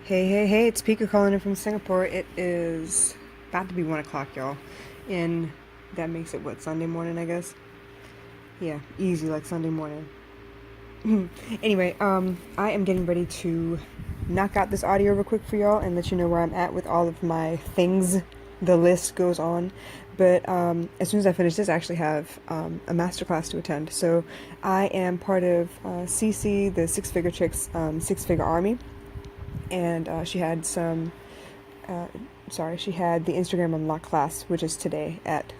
Hey, hey, hey, it's Pika calling in from Singapore. It is about to be 1 o'clock, y'all. And that makes it what, Sunday morning, I guess? Yeah, easy like Sunday morning. Anyway, I am getting ready to knock out this audio real quick for y'all and let you know where I'm at with all of my things. The list goes on. But as soon as I finish this, I actually have a masterclass to attend. So I am part of CC, the Six Figure Chicks Six Figure Army. And she had the Instagram Unlock class, which is today at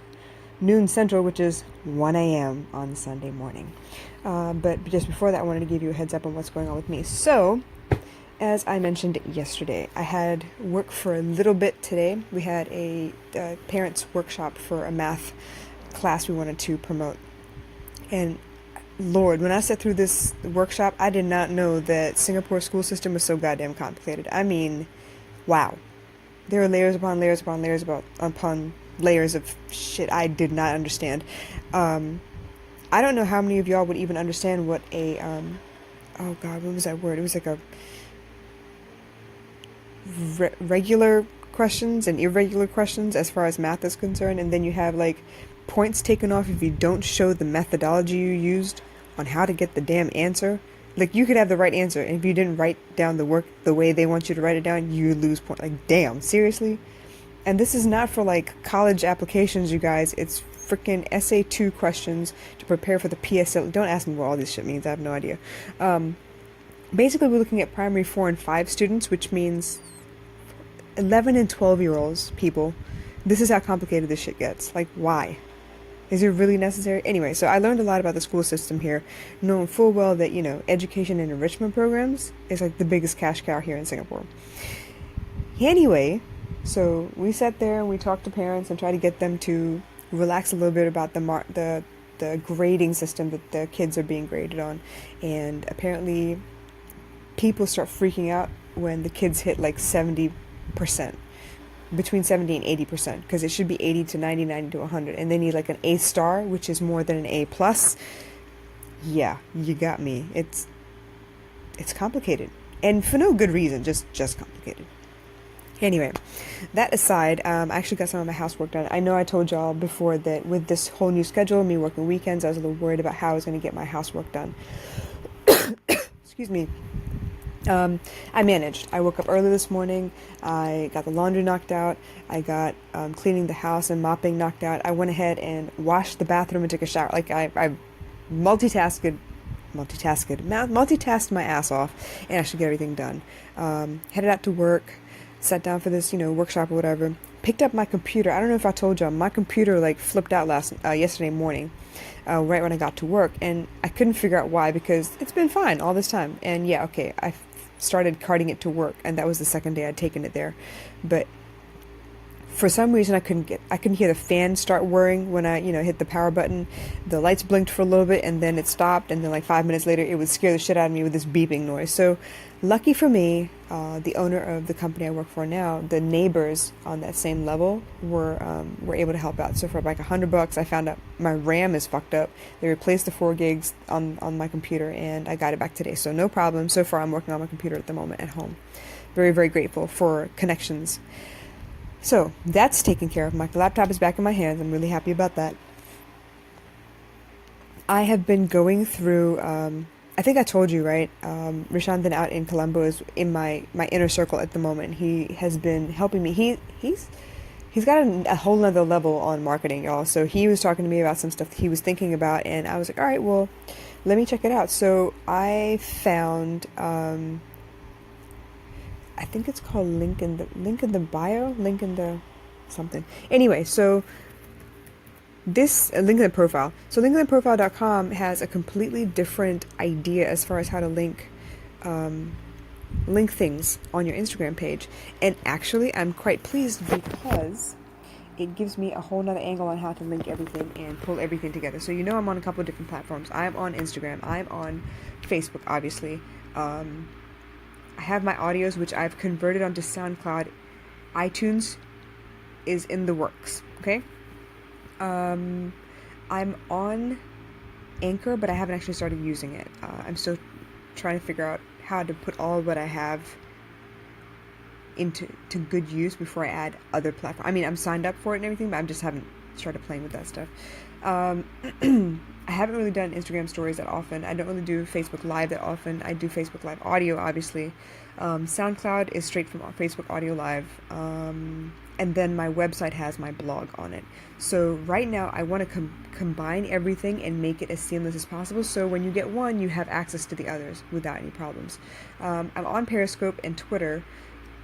noon Central, which is 1 a.m. on Sunday morning. But just before that, I wanted to give you a heads up on what's going on with me. So, as I mentioned yesterday, I had work for a little bit today. We had a parents' workshop for a math class we wanted to promote. And Lord, when I sat through this workshop, I did not know that Singapore's school system was so goddamn complicated. I mean, wow. There are layers upon layers upon layers upon layers of shit I did not understand. I don't know how many of y'all would even understand what oh God, what was that word? It was like a regular questions and irregular questions as far as math is concerned, and then you have like points taken off if you don't show the methodology you used on how to get the damn answer. Like, you could have the right answer, and if you didn't write down the work the way they want you to write it down, you lose point. Like, damn, seriously? And this is not for like college applications, you guys. It's freaking SA2 questions to prepare for the PSL. Don't ask me what all this shit means. I have no idea. Basically, we're looking at primary 4 and 5 students, which means 11 and 12-year-olds, people. This is how complicated this shit gets. Like, why? Is it really necessary? Anyway, so I learned a lot about the school system here, knowing full well that, education and enrichment programs is like the biggest cash cow here in Singapore. Anyway, so we sat there and we talked to parents and tried to get them to relax a little bit about the grading system that the kids are being graded on. And apparently people start freaking out when the kids hit like 70%, between 70 and 80%, because it should be 80 to 90, 90 to 100, and they need like an A star, which is more than an A plus. Yeah, you got me. It's complicated, and for no good reason, just complicated. Anyway, that aside, I actually got some of my housework done. I know I told y'all before that with this whole new schedule, me working weekends, I was a little worried about how I was going to get my housework done. Excuse me. I managed. I woke up early this morning. I got the laundry knocked out. I got cleaning the house and mopping knocked out. I went ahead and washed the bathroom and took a shower. Like, I multitasked my ass off and actually get everything done. Headed out to work, sat down for this, workshop or whatever. Picked up my computer. I don't know if I told y'all, my computer like flipped out yesterday morning. Right when I got to work, and I couldn't figure out why, because it's been fine all this time. And yeah, okay, I started carting it to work, and that was the second day I'd taken it there. But for some reason, I couldn't hear the fan start whirring when I, hit the power button. The lights blinked for a little bit, and then it stopped, and then like 5 minutes later, it would scare the shit out of me with this beeping noise. So, lucky for me, the owner of the company I work for now, the neighbors on that same level were able to help out. So for like $100, I found out my RAM is fucked up. They replaced the 4 gigs on my computer, and I got it back today. So no problem. So far, I'm working on my computer at the moment at home. Very, very grateful for connections. So that's taken care of. My laptop is back in my hands. I'm really happy about that. I have been going through, I think I told you, right? Rishandan out in Colombo is in my inner circle at the moment. He has been helping me. He's got a whole nother level on marketing, y'all. So he was talking to me about some stuff he was thinking about, and I was like, all right, well, let me check it out. So I found, I think it's called link in the bio, link in the something. Anyway, so this link in the profile. So linkedinprofile.com has a completely different idea as far as how to link things on your Instagram page. And actually, I'm quite pleased because it gives me a whole nother angle on how to link everything and pull everything together. So I'm on a couple of different platforms. I'm on Instagram. I'm on Facebook, obviously. I have my audios, which I've converted onto SoundCloud. iTunes is in the works, okay? I'm on Anchor, but I haven't actually started using it. I'm still trying to figure out how to put all of what I have into good use before I add other platforms. I mean, I'm signed up for it and everything, but I just haven't started playing with that stuff. I haven't really done Instagram stories that often. I don't really do Facebook Live that often. I do Facebook Live audio, obviously. SoundCloud is straight from Facebook Audio Live. And then my website has my blog on it. So right now I want to combine everything and make it as seamless as possible. So when you get one, you have access to the others without any problems. I'm on Periscope and Twitter,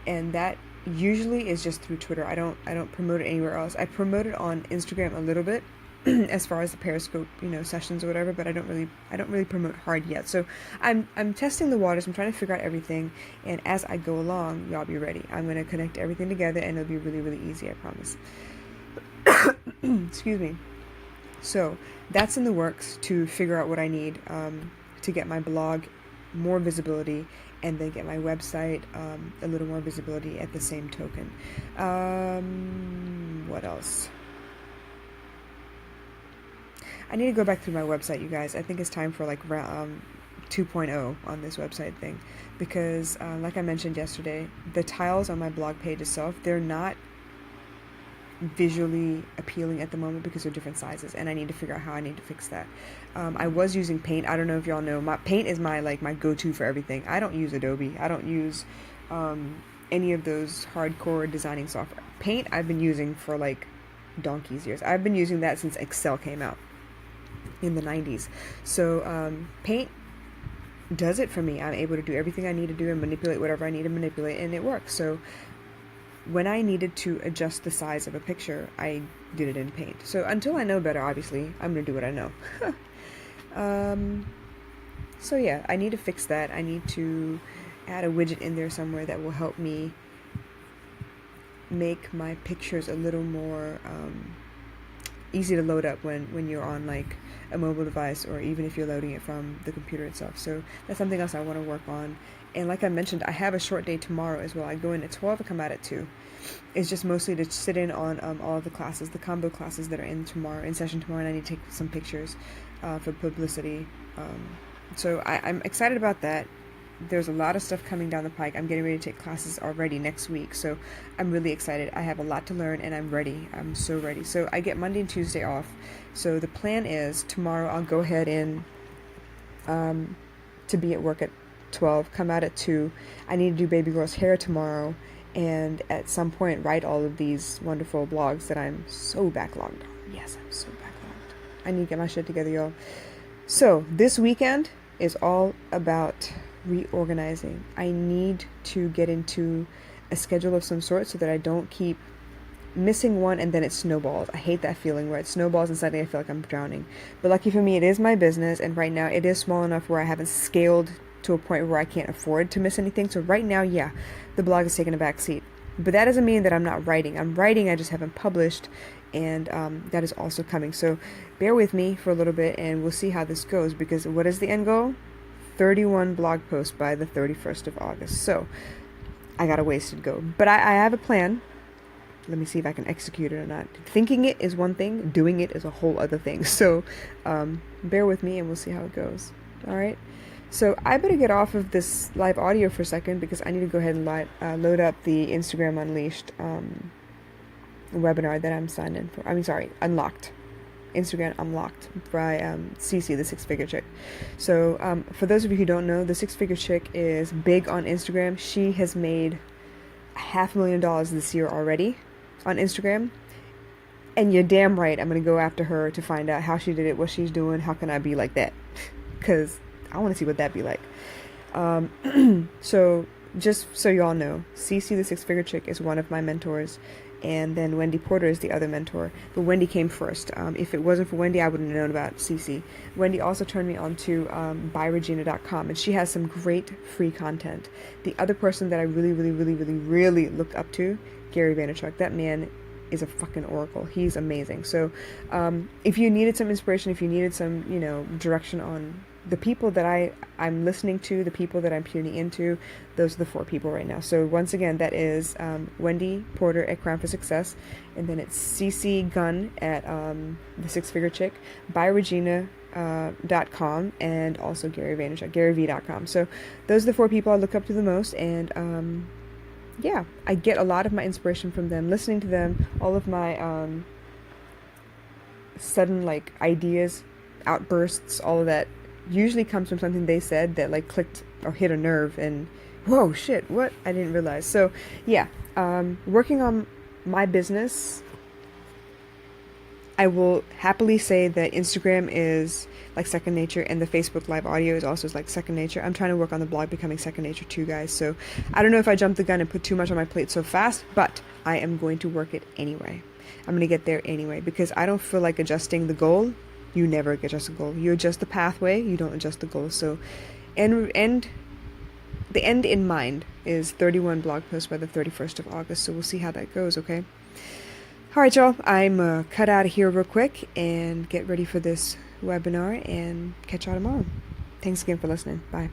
and that usually is just through Twitter. I don't promote it anywhere else. I promote it on Instagram a little bit as far as the Periscope, sessions or whatever, but I don't really promote hard yet. So I'm testing the waters. I'm trying to figure out everything, and as I go along, y'all be ready. I'm going to connect everything together, and it'll be really, really easy, I promise. Excuse me. So that's in the works to figure out what I need to get my blog more visibility, and then get my website a little more visibility at the same token. What else? I need to go back through my website, you guys. I think it's time for 2.0 on this website thing, because like I mentioned yesterday, the tiles on my blog page itself, they're not visually appealing at the moment because they're different sizes, and I need to figure out how I need to fix that. I was using Paint. I don't know if y'all know, Paint is my go-to for everything. I don't use Adobe. I don't use any of those hardcore designing software. Paint I've been using for donkey's years. I've been using that since Excel came out in the 90s. So Paint does it for me. I'm able to do everything I need to do and manipulate whatever I need to manipulate, and it works. So when I needed to adjust the size of a picture, I did it in Paint. So until I know better, obviously, I'm going to do what I know. So yeah, I need to fix that. I need to add a widget in there somewhere that will help me make my pictures a little more easy to load up when you're on a mobile device, or even if you're loading it from the computer itself. So that's something else I want to work on. And like I mentioned, I have a short day tomorrow as well. I go in at 12 and come out at 2. It's just mostly to sit in on all of the classes, the combo classes that are in session tomorrow, and I need to take some pictures for publicity. So I'm excited about that. There's a lot of stuff coming down the pike. I'm getting ready to take classes already next week, so I'm really excited. I have a lot to learn, and I'm ready. I'm so ready. So I get Monday and Tuesday off. So the plan is tomorrow I'll go ahead and to be at work at 12, come out at 2. I need to do baby girl's hair tomorrow, and at some point write all of these wonderful blogs that I'm so backlogged on. Yes, I'm so backlogged. I need to get my shit together, y'all. So this weekend is all about reorganizing. I need to get into a schedule of some sort so that I don't keep missing one and then it snowballs. I hate that feeling where it snowballs and suddenly I feel like I'm drowning. But lucky for me, it is my business, and right now it is small enough where I haven't scaled to a point where I can't afford to miss anything. So right now, yeah, the blog is taking a back seat. But that doesn't mean that I'm not writing. I'm writing, I just haven't published, and that is also coming. So bear with me for a little bit and we'll see how this goes, because what is the end goal? 31 blog posts by the 31st of August. So I got a ways to go. But I have a plan. Let me see if I can execute it or not. Thinking it is one thing. Doing it is a whole other thing. So bear with me and we'll see how it goes. All right. So I better get off of this live audio for a second, because I need to go ahead and load up the Instagram Unleashed webinar that I'm signed in for. Unlocked. Instagram Unlocked by Cece, the six-figure chick. So for those of you who don't know, the six-figure chick is big on Instagram. She has made $500,000 this year already on Instagram. And you're damn right, I'm going to go after her to find out how she did it, what she's doing, how can I be like that? Because I want to see what that'd be like. So just so y'all know, Cece, the six-figure chick, is one of my mentors. And then Wendy Porter is the other mentor. But Wendy came first. If it wasn't for Wendy, I wouldn't have known about Cece. Wendy also turned me on to buyregina.com, and she has some great free content. The other person that I really, really, really, really, really look up to, Gary Vaynerchuk. That man is a fucking oracle. He's amazing. So if you needed some inspiration, if you needed some, direction on the people that I'm listening to, the people that I'm tuning into, those are the 4 people right now. So once again, that is Wendy Porter at Crown for Success, and then it's CC Gunn at the Six-Figure Chick, buyregina.com, and also Gary Vaynerchuk, GaryV.com. So those are the 4 people I look up to the most, and yeah, I get a lot of my inspiration from them, listening to them. All of my sudden like ideas, outbursts, all of that usually comes from something they said that like clicked or hit a nerve, and whoa, shit, what? I didn't realize. So yeah, working on my business, I will happily say that Instagram is like second nature, and the Facebook live audio is also like second nature. I'm trying to work on the blog becoming second nature too, guys. So I don't know if I jumped the gun and put too much on my plate so fast, but I am going to work it anyway. I'm going to get there anyway, because I don't feel like adjusting the goal. You never adjust the goal. You adjust the pathway, you don't adjust the goal. So the end in mind is 31 blog posts by the 31st of August. So we'll see how that goes, okay? All right, y'all. I'm cut out of here real quick and get ready for this webinar and catch y'all tomorrow. Thanks again for listening. Bye.